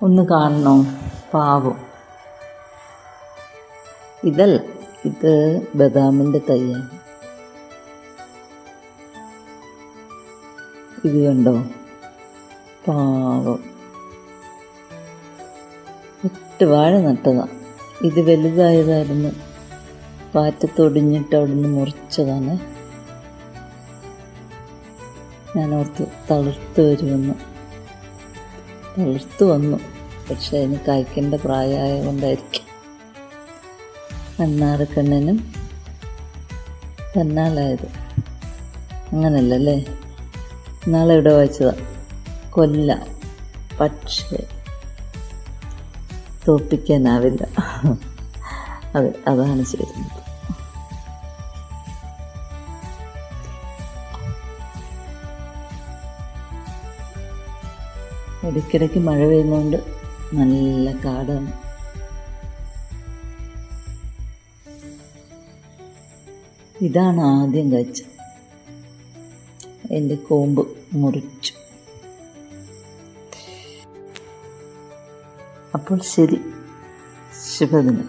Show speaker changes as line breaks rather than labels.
ഒന്ന് കാണണോ? പാവം. ഇത് ബദാമിൻ്റെ തൈയാണ്. ഇത് കണ്ടോ? പാവം. 8 വാഴ നട്ടതാണ്. ഇത് വലുതായതായിരുന്നു. കാറ്റത്തൊടിഞ്ഞിട്ട് അവിടുന്ന് മുറിച്ചതാണ്. ഞാനോർത്ത് തളിർത്ത് വരുമെന്ന്. തളിർത്ത് വന്നു. പക്ഷെ അതിന് കായ്ക്കേണ്ട പ്രായമായ കൊണ്ടായിരിക്കും. അണ്ണാറക്കണ്ണനും തന്നാലായത്. അങ്ങനല്ലേ? നാളെ ഇവിടെ വായിച്ചതാണ്. കൊല്ലാം, പക്ഷേ തോൽപ്പിക്കാനാവില്ല. അതാണ് ചെയ്യുന്നത്. ഇടയ്ക്കിടയ്ക്ക് മഴ പെയ്യുന്നതുകൊണ്ട് നല്ല കാടാണ്. ഇതാണ് ആദ്യം കഴിച്ചത്. എൻ്റെ കൂമ്പ് മുറിച്ചു. അപ്പോൾ ശരി, ശുഭദിനം.